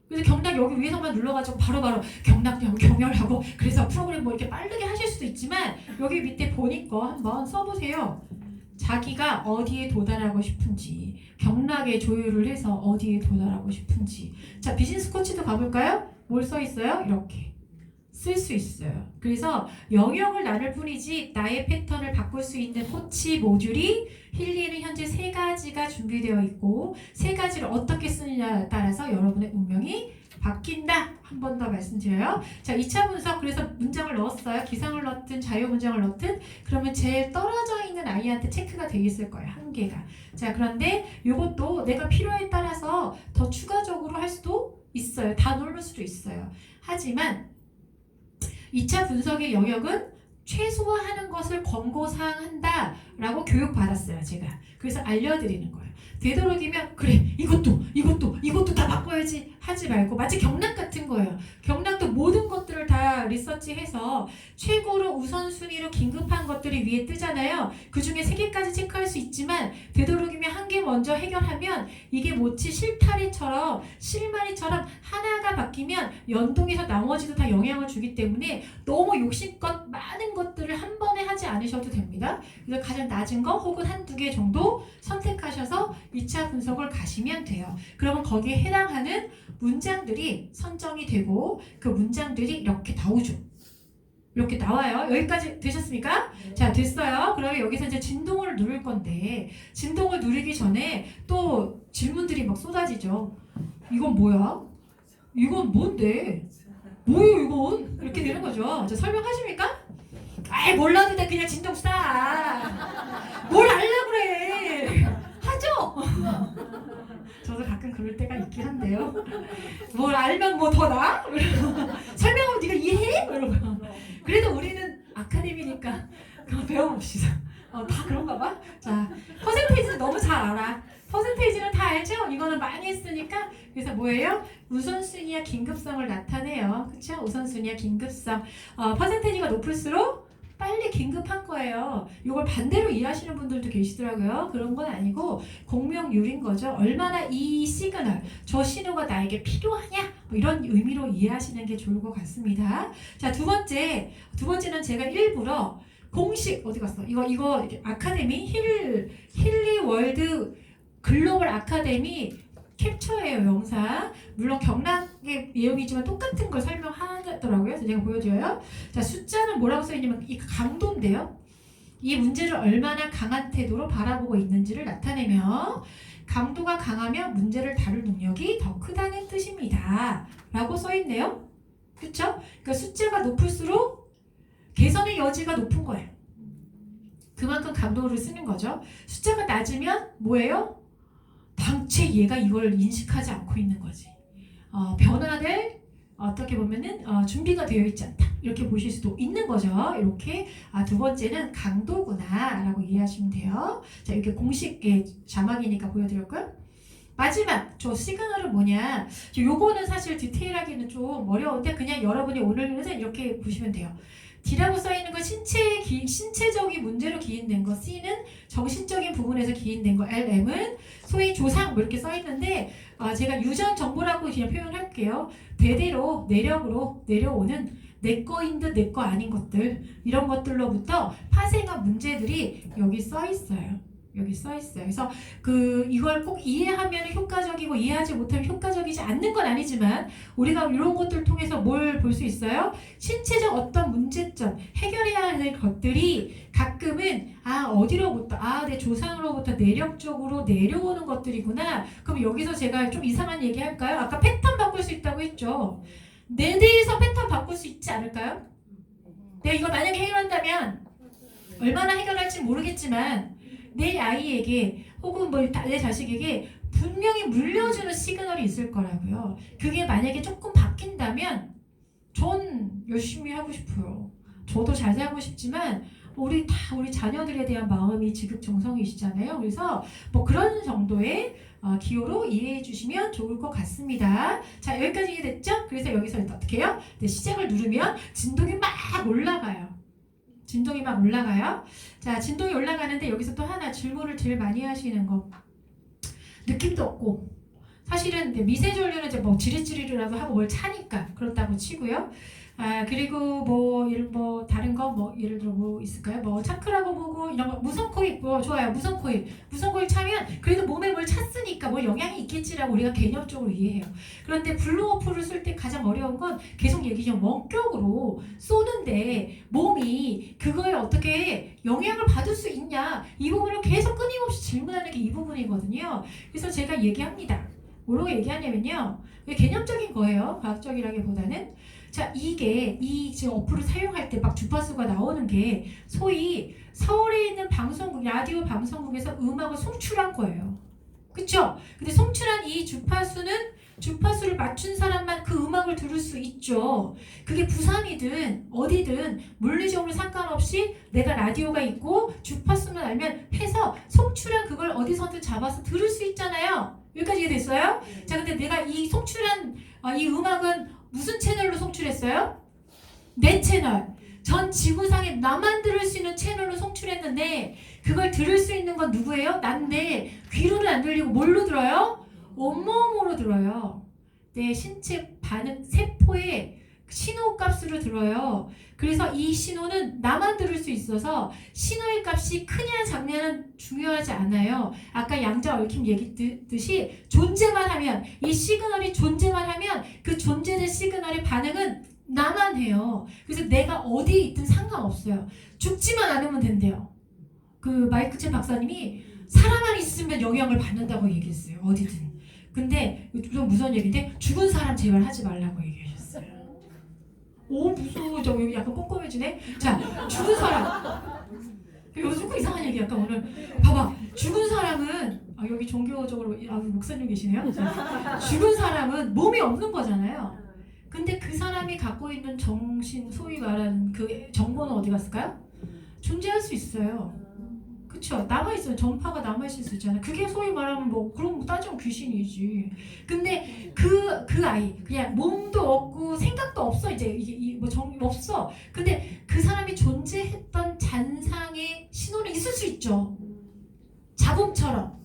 그래서 경락 여기 위에서만 눌러가지고 바로바로 경렬하고 그래서 프로그램 뭐 이렇게 빠르게 하실 수도 있지만 여기 밑에 보니까 한번 써보세요. 자기가 어디에 도달하고 싶은지 경락의 조율을 해서 어디에 도달하고 싶은지. 자, 비즈니스 코치도 가볼까요? 뭘 써 있어요? 이렇게 쓸 수 있어요. 그래서 영역을 나눌 뿐이지 나의 패턴을 바꿀 수 있는 코치 모듈이 힐리에는 현재 3가지가 준비되어 있고 3가지를 어떻게 쓰느냐에 따라서 여러분의 운명이 바뀐다. 한 번 더 말씀드려요. 자, 2차 분석. 그래서 문장을 넣었어요. 기상을 넣든 자유 문장을 넣든 그러면 제일 떨어져 있는 아이한테 체크가 되어 있을 거예요. 한 개가. 자, 그런데 이것도 내가 필요에 따라서 더 추가적으로 할 수도 있어요. 다 누를 수도 있어요. 하지만 2차 분석의 영역은 최소화하는 것을 권고사항한다 라고 교육받았어요. 제가. 그래서 알려드리는 거예요. 되도록이면 그래 이것도 다 바꿔야지 하지 말고 마치 경락 같은 거예요. 경락도 모든 것들을 다 리서치해서 최고로 우선순위로 긴급한 것들이 위에 뜨잖아요. 그 중에 3개까지 체크할 수 있지만 되도록이면 한 개 먼저 해결하면 이게 모치 실타래처럼 실마리처럼 하나가 바뀌면 연동해서 나머지도 다 영향을 주기 때문에 너무 욕심껏 많은 것들을 한 번에 하지 않으셔도 됩니다. 그래서 가장 낮은 거 혹은 한두 개 정도 선택하셔서 2차 분석을 가시면 돼요. 그러면 거기에 해당하는 문장들이 선정이 되고 그 문장들이 이렇게 나오죠. 이렇게 나와요. 여기까지 되셨습니까? 자, 됐어요. 그러면 여기서 이제 진동을 누를 건데 진동을 누르기 전에 또 질문들이 막 쏟아지죠. 이건 뭐야? 이건 뭔데? 뭐예요 이건? 이렇게 되는 거죠. 자, 설명하십니까? 아이 몰라도 돼. 그냥 진동 쏴. 뭘 알라 그래. 하죠? 저도 가끔 그럴 때가 있긴 한데요. 뭘 알면 뭐 더 나? 설명하면 네가 이해해? 이러고. 그래도 우리는 아카데미니까 그거 배워봅시다. 다 그런가 봐. 자, 퍼센테이지는 너무 잘 알아. 퍼센테이지는 다 알죠? 이거는 많이 했으니까. 그래서 뭐예요? 우선순위와 긴급성을 나타내요. 그쵸? 우선순위와 긴급성. 퍼센테이지가 높을수록 빨리 긴급한 거예요. 이걸 반대로 이해하시는 분들도 계시더라고요. 그런 건 아니고 공명률인 거죠. 얼마나 이 시그널, 저 신호가 나에게 필요하냐? 뭐 이런 의미로 이해하시는 게 좋을 것 같습니다. 자, 두 번째는 제가 일부러 공식 어디 갔어? 이거 아카데미 힐리 월드 글로벌 아카데미 캡처예요, 영상. 물론 경락의 내용이지만 똑같은 걸 설명하더라고요. 그래서 제가 보여줘요. 자, 숫자는 뭐라고 써있냐면 이 강도인데요. 이 문제를 얼마나 강한 태도로 바라보고 있는지를 나타내며 강도가 강하면 문제를 다룰 능력이 더 크다는 뜻입니다. 라고 써있네요. 그쵸? 그러니까 숫자가 높을수록 개선의 여지가 높은 거예요. 그만큼 강도를 쓰는 거죠. 숫자가 낮으면 뭐예요? 당최 얘가 이걸 인식하지 않고 있는 거지. 변화될 어떻게 보면은 준비가 되어 있지 않다. 이렇게 보실 수도 있는 거죠. 이렇게 두 번째는 강도구나라고 이해하시면 돼요. 자, 이렇게 공식의 자막이니까 보여드릴까요? 마지막 저 시그널은 뭐냐? 요거는 사실 디테일하기는 좀 어려운데 그냥 여러분이 오늘은 이렇게 보시면 돼요. D라고 써있는 건 신체적인 문제로 기인된 거, C는 정신적인 부분에서 기인된 거, LM은 소위 조상 뭐 이렇게 써있는데 제가 유전 정보라고 그냥 표현할게요. 대대로 내력으로 내려오는 내 거인 듯 내 거 아닌 것들, 이런 것들로부터 파생한 문제들이 여기 써있어요. 여기 써있어요. 그래서 이걸 꼭 이해하면 효과적이고 이해하지 못하면 효과적이지 않는 건 아니지만 우리가 이런 것들을 통해서 뭘 볼 수 있어요? 신체적 어떤 문제점, 해결해야 하는 것들이 가끔은 어디로부터 내 조상으로부터 내력적으로 내려오는 것들이구나. 그럼 여기서 제가 좀 이상한 얘기 할까요? 아까 패턴 바꿀 수 있다고 했죠. 내 대해서 패턴 바꿀 수 있지 않을까요? 내가 이거 만약에 해결한다면 얼마나 해결할지 모르겠지만 내 아이에게 혹은 내 자식에게 분명히 물려주는 시그널이 있을 거라고요. 그게 만약에 조금 바뀐다면 전 열심히 하고 싶어요. 저도 잘 살고 싶지만 우리 자녀들에 대한 마음이 지극정성이시잖아요. 그래서 그런 정도의 기호로 이해해 주시면 좋을 것 같습니다. 자, 여기까지 이해됐죠? 그래서 여기서 어떻게 해요? 시작을 누르면 진동이 막 올라가요. 진동이 막 올라가요. 자, 진동이 올라가는데 여기서 또 하나 질문을 제일 많이 하시는 거. 느낌도 없고 사실은 미세전류는 이제 뭐 지릿지릿이라도 하고 뭘 차니까 그렇다고 치고요. 그리고 뭐 다른 거 뭐 예를 들어 뭐 있을까요? 뭐 차크라고 보고 이런 거 무선코일 뭐 좋아요. 무선코일 차면 그래도 몸에 뭘 찼으니까 뭐 영향이 있겠지라고 우리가 개념적으로 이해해요. 그런데 블루워프를 쓸 때 가장 어려운 건 계속 얘기죠. 원격으로 쏘는데 몸이 그거에 어떻게 영향을 받을 수 있냐 이 부분을 계속 끊임없이 질문하는 게 이 부분이거든요. 그래서 제가 얘기합니다. 뭐라고 얘기하냐면요. 개념적인 거예요. 과학적이라기보다는 자 이게 이 지금 어플을 사용할 때 막 주파수가 나오는 게 소위 서울에 있는 방송국 라디오 방송국에서 음악을 송출한 거예요. 그쵸? 근데 송출한 이 주파수를 맞춘 사람만 그 음악을 들을 수 있죠. 그게 부산이든 어디든 물리적으로 상관없이 내가 라디오가 있고 주파수만 알면 해서 송출한 그걸 어디서든 잡아서 들을 수 있잖아요. 여기까지 이해됐어요? 자 근데 내가 이 송출한 이 음악은 무슨 채널로 송출했어요? 내 채널. 전 지구상에 나만 들을 수 있는 채널로 송출했는데 그걸 들을 수 있는 건 누구예요? 난데 귀로는 안 들리고 뭘로 들어요? 온몸으로 들어요. 내 신체 반응 세포의 신호값으로 들어요. 그래서 이 신호는 나만 들을 수 있어서 신호의 값이 크냐 작냐는 중요하지 않아요. 아까 양자 얽힘 얘기했듯이 존재만 하면 이 시그널이 존재만 하면 그 존재된 시그널의 반응은 나만 해요. 그래서 내가 어디에 있든 상관없어요. 죽지만 않으면 된대요. 그 마이크 첸 박사님이 사람만 있으면 영향을 받는다고 얘기했어요. 어디든. 근데 좀 무서운 얘기인데 죽은 사람 제발 하지 말라고 얘기하셨어요. 오 무서워. 저 여기 약간 꼼꼼해지네. 자 죽은 사람. 요즘 이상한 얘기 약간 오늘 봐봐. 죽은 사람은 여기 종교적으로 목사님 계시네요. 자, 죽은 사람은 몸이 없는 거잖아요. 근데 그 사람이 갖고 있는 정신 소위 말하는 그 정보는 어디 갔을까요? 존재할 수 있어요. 그쵸? 남아있어요. 전파가 남아있을 수 있잖아요. 그게 소위 말하면 뭐 그런 거 따지면 귀신이지. 근데 그 아이 그냥 몸도 없고 생각도 없어. 이제 이게 뭐 정이 없어. 근데 그 사람이 존재했던 잔상의 신호는 있을 수 있죠. 잡음처럼.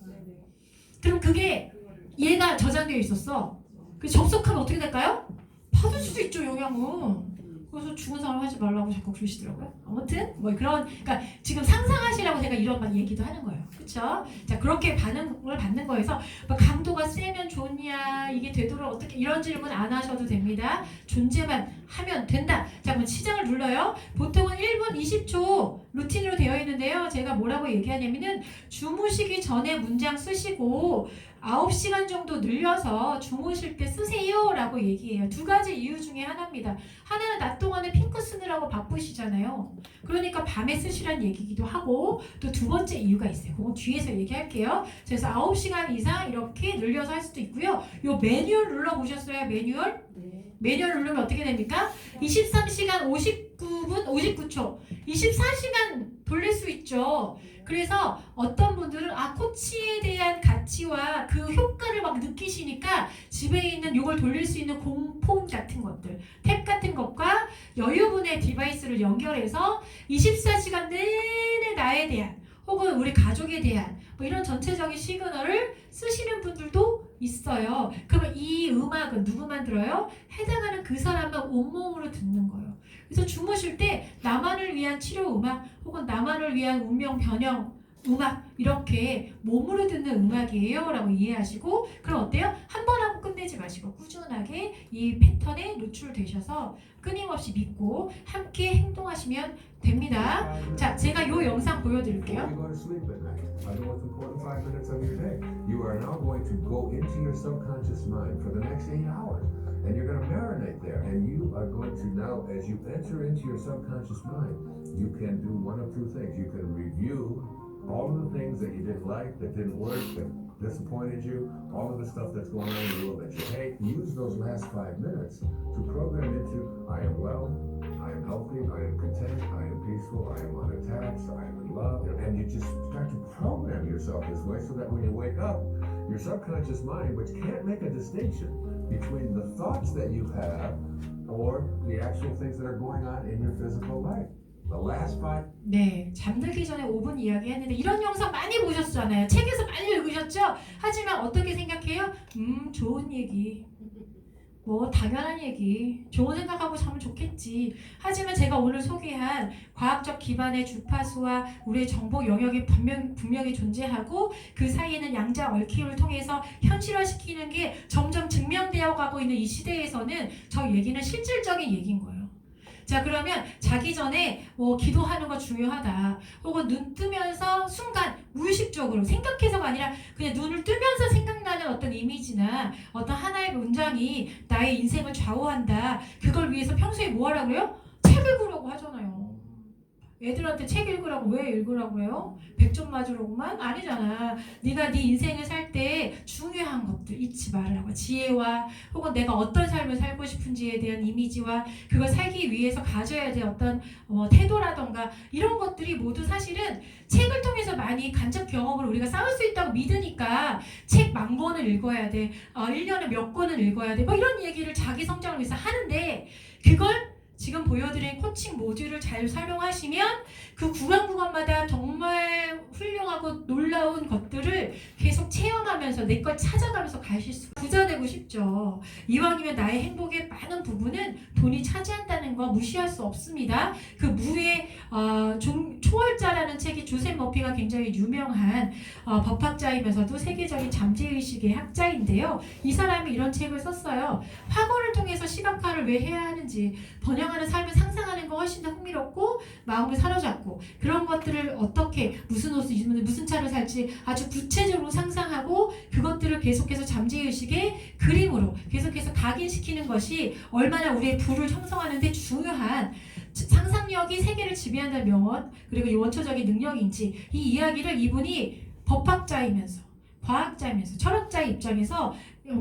그럼 그게 얘가 저장되어 있었어. 그 접속하면 어떻게 될까요? 받을 수도 있죠. 영향은. 그래서 죽은 사람 하지 말라고 자꾸 그러시더라고요. 아무튼 뭐 그러니까 지금 상상하시라고 제가 이런 얘기도 하는 거예요. 그렇죠? 자 그렇게 반응을 받는 거에서 뭐 강도가 세면 좋냐 이게 되도록 어떻게 이런 질문 안 하셔도 됩니다. 존재만 하면 된다. 자 그럼 시작을 눌러요. 보통은 1분 20초 루틴으로 되어 있는데요. 제가 뭐라고 얘기하냐면은 주무시기 전에 문장 쓰시고 9시간 정도 늘려서 주무실 때 쓰세요 라고 얘기해요. 두 가지 이유 중에 하나입니다. 하나는 낮 동안에 핑크 쓰느라고 바쁘시잖아요. 그러니까 밤에 쓰시란 얘기기도 하고 또 두 번째 이유가 있어요. 그건 뒤에서 얘기할게요. 그래서 9시간 이상 이렇게 늘려서 할 수도 있고요. 요 매뉴얼 눌러보셨어요? 매뉴얼? 매뉴얼 누르면 어떻게 됩니까? 23시간 59분 59초 24시간 돌릴 수 있죠. 그래서 어떤 분들은 코치에 대한 가치와 그 효과를 막 느끼시니까 집에 있는 이걸 돌릴 수 있는 공폰 같은 것들 탭 같은 것과 여유분의 디바이스를 연결해서 24시간 내내 나에 대한 혹은 우리 가족에 대한 뭐 이런 전체적인 시그널을 쓰시는 분들도 있어요. 그러면 이 음악은 누구만 들어요? 해당하는 그 사람만 온몸으로 듣는 거예요. 그래서 주무실 때 나만을 위한 치료 음악 혹은 나만을 위한 운명 변형 음악 이렇게 몸으로 듣는 음악이에요 라고 이해하시고 그럼 어때요? 한 번 하고 끝내지 마시고 꾸준하게 이 패턴에 노출되셔서 끊임없이 믿고 함께 행동하시면 됩니다. 자, 제가 요 영상 보여드릴게요. Before you go to sleep at night, are the most important 5 minutes of your day. You are now going to go into your subconscious mind for the next 8 hours. And you're going to marinate there. And you are going to now, as you enter into your subconscious mind, you can do one of two things. You can review all of the things that you didn't like, that didn't work, that disappointed you, all of the stuff that's going on in the world that you hate. Use those last 5 minutes to program into, I am well, I am healthy, I am content, I am peaceful, I am unattached, I am in love. And you just start to program yourself this way so that when you wake up, your subconscious mind, which can't make a distinction between the thoughts that you have or the actual things that are going on in your physical life. The last 5 네, 잠들기 전에 5분 이야기 했는데 이런 영상 많이 보셨잖아요. 책에서 많이 읽으셨죠? 하지만 어떻게 생각해요? 좋은 얘기. 뭐 당연한 얘기. 좋은 생각하고 자면 좋겠지. 하지만 제가 오늘 소개한 과학적 기반의 주파수와 우리의 정보 영역이 분명히 존재하고 그 사이에는 양자 얽힘을 통해서 현실화시키는 게 점점 증명되어 가고 있는 이 시대에서는 저 얘기는 실질적인 얘기인 거예요. 자, 그러면 자기 전에 뭐 기도하는 거 중요하다. 혹은 눈 뜨면서 순간 무의식적으로 생각해서가 아니라 그냥 눈을 뜨면서 생각나는 어떤 이미지나 어떤 하나의 문장이 나의 인생을 좌우한다. 그걸 위해서 평소에 뭐 하라고 그래요? 책 읽으라고 하잖아요. 애들한테 책 읽으라고 왜 읽으라고 해요? 100점 맞으라고만? 아니잖아. 네가 네 인생을 살 때 중요한 것들 잊지 말라고. 지혜와 혹은 내가 어떤 삶을 살고 싶은지에 대한 이미지와 그걸 살기 위해서 가져야 될 어떤 태도라던가 이런 것들이 모두 사실은 책을 통해서 많이 간접 경험을 우리가 쌓을 수 있다고 믿으니까 책 10,000권을 읽어야 돼. 1년에 몇 권을 읽어야 돼. 뭐 이런 얘기를 자기 성장을 위해서 하는데 그걸 지금 보여드린 코칭 모듈을 잘 활용하시면 그 구간마다 정말 훌륭하고 놀라운 것들을 계속 체험하면서 내 걸 찾아가면서 가실 수가 부자 되고 싶죠. 이왕이면 나의 행복의 많은 부분은 돈이 차지한다는 거 무시할 수 없습니다. 그 무의 초월자라는 책이 조셉 머피가 굉장히 유명한 법학자이면서도 세계적인 잠재의식의 학자인데요. 이 사람이 이런 책을 썼어요. 학원을 통해서 시각화를 왜 해야 하는지, 번영하는 삶을 상상하는 거 훨씬 더 흥미롭고 마음을 사로잡고 그런 것들을 어떻게 무슨 옷을 입으면 무슨 차를 살지 아주 구체적으로 상상하고 그것들을 계속해서 잠재의식의 그림으로 계속해서 각인시키는 것이 얼마나 우리의 부를 형성하는 데 중요한 상상력이 세계를 지배한다는 명언 그리고 이 원초적인 능력인지 이 이야기를 이분이 법학자이면서 과학자이면서 철학자의 입장에서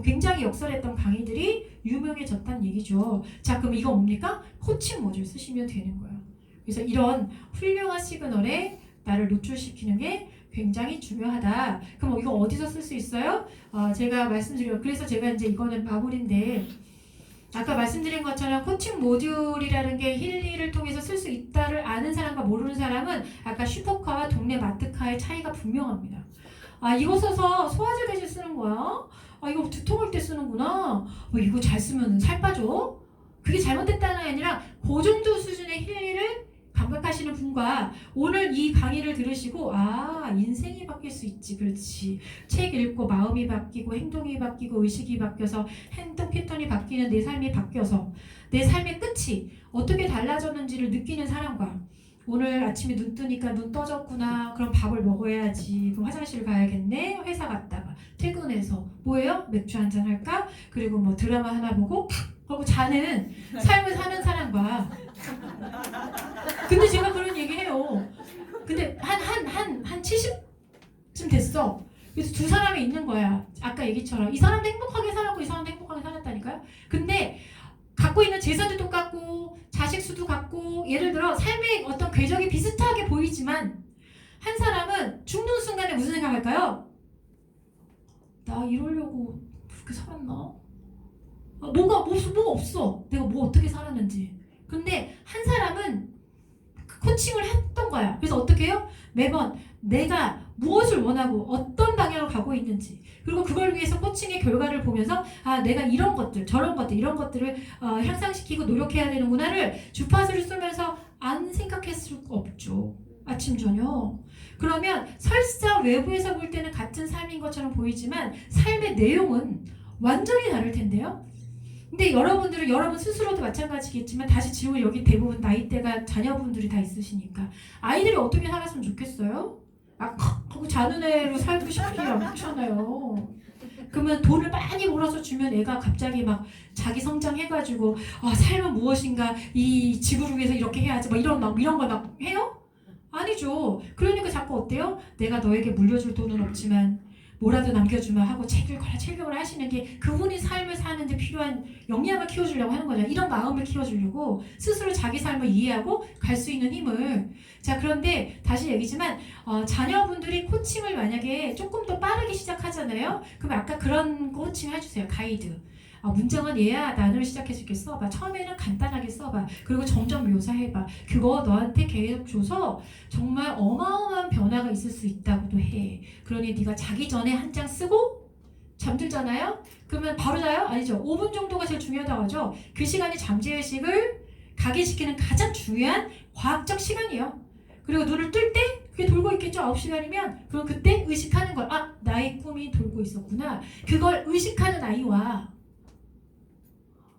굉장히 역설했던 강의들이 유명해졌다는 얘기죠. 자, 그럼 이거 뭡니까? 코칭 모듈 쓰시면 되는 거예요. 그래서 이런 훌륭한 시그널에 나를 노출시키는 게 굉장히 중요하다. 그럼 이거 어디서 쓸 수 있어요? 제가 말씀드려요. 그래서 제가 이제 이거는 마무리인데 아까 말씀드린 것처럼 코칭 모듈이라는 게 힐리를 통해서 쓸 수 있다를 아는 사람과 모르는 사람은 아까 슈퍼카와 동네 마트카의 차이가 분명합니다. 이거 써서 소화제 대신 쓰는 거야? 이거 두통할 때 쓰는구나. 이거 잘 쓰면 살 빠져? 그게 잘못됐다는 게 아니라 그 정도 수준의 힐리를 감각하시는 분과 오늘 이 강의를 들으시고 인생이 바뀔 수 있지. 그렇지. 책 읽고 마음이 바뀌고 행동이 바뀌고 의식이 바뀌어서 행동 패턴이 바뀌는 내 삶이 바뀌어서 내 삶의 끝이 어떻게 달라졌는지를 느끼는 사람과 오늘 아침에 눈 뜨니까 눈 떠졌구나. 그럼 밥을 먹어야지. 그럼 화장실 가야겠네. 회사 갔다가 퇴근해서 뭐예요? 맥주 한잔 할까? 그리고 뭐 드라마 하나 보고 하고 자는 삶을 사는 사람과 근데 제가 그런 얘기해요. 근데 한 70쯤 됐어. 그래서 두 사람이 있는 거야. 아까 얘기처럼 이 사람도 행복하게 살았고 이 사람도 행복하게 살았다니까요. 근데 갖고 있는 재산도 똑같고 자식 수도 같고 예를 들어 삶의 어떤 궤적이 비슷하게 보이지만 한 사람은 죽는 순간에 무슨 생각할까요? 나 이러려고 그렇게 살았나? 뭐가 없어. 내가 뭐 어떻게 살았는지. 근데 한 사람은 코칭을 했던 거야. 그래서 어떻게 해요? 매번 내가 무엇을 원하고 어떤 방향으로 가고 있는지 그리고 그걸 위해서 코칭의 결과를 보면서 내가 이런 것들 저런 것들 이런 것들을 향상시키고 노력해야 되는구나를 주파수를 쏘면서 안 생각했을 수가 없죠. 아침 저녁. 그러면 설사 외부에서 볼 때는 같은 삶인 것처럼 보이지만 삶의 내용은 완전히 다를 텐데요. 근데 여러분들은 여러분 스스로도 마찬가지겠지만 다시 지금 여기 대부분 나이대가 자녀분들이 다 있으시니까 아이들이 어떻게 살았으면 좋겠어요? 하고 자는 살고 싶지 않잖아요. 그러면 돈을 많이 벌어서 주면 애가 갑자기 막 자기 성장해가지고 삶은 무엇인가 이 지구를 위해서 이렇게 해야지 막 이런 걸 막 해요? 아니죠. 그러니까 자꾸 어때요? 내가 너에게 물려줄 돈은 없지만 뭐라도 남겨주면 하고 책 읽어라 하시는 게 그분이 삶을 사는데 필요한 역량을 키워주려고 하는 거죠. 이런 마음을 키워주려고 스스로 자기 삶을 이해하고 갈 수 있는 힘을. 자, 그런데 다시 얘기지만 자녀분들이 코칭을 만약에 조금 더 빠르게 시작하잖아요. 그럼 아까 그런 코칭 해주세요. 가이드. 문장은 얘야 단어를 시작해서 이렇게 써봐. 처음에는 간단하게 써봐. 그리고 점점 묘사해봐. 그거 너한테 계속 줘서 정말 어마어마한 변화가 있을 수 있다고도 해. 그러니 네가 자기 전에 한 장 쓰고 잠들잖아요? 그러면 바로 자요? 아니죠. 5분 정도가 제일 중요하다고 하죠. 그 시간이 잠재의식을 가게시키는 가장 중요한 과학적 시간이에요. 그리고 눈을 뜰 때 그게 돌고 있겠죠. 9시간이면 그럼 그때 의식하는 걸 나의 꿈이 돌고 있었구나. 그걸 의식하는 아이와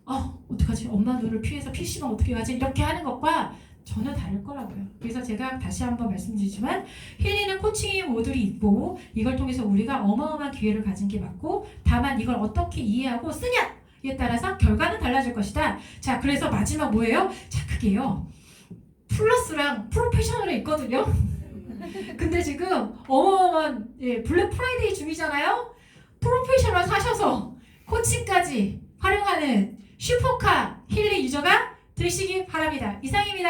어떡하지? 엄마 눈을 피해서 PC방 어떻게 가지? 이렇게 하는 것과 전혀 다를 거라고요. 그래서 제가 다시 한번 말씀드리지만 힐리는 코칭의 모듈이 있고 이걸 통해서 우리가 어마어마한 기회를 가진 게 맞고 다만 이걸 어떻게 이해하고 쓰냐에 따라서 결과는 달라질 것이다. 자, 그래서 마지막 뭐예요? 자, 그게요. 플러스랑 프로페셔널에 있거든요. 근데 지금 어마어마한 블랙 프라이데이 중이잖아요. 프로페셔널 사셔서 코칭까지 활용하는 슈퍼카 힐리 유저가 되시기 바랍니다. 이상입니다.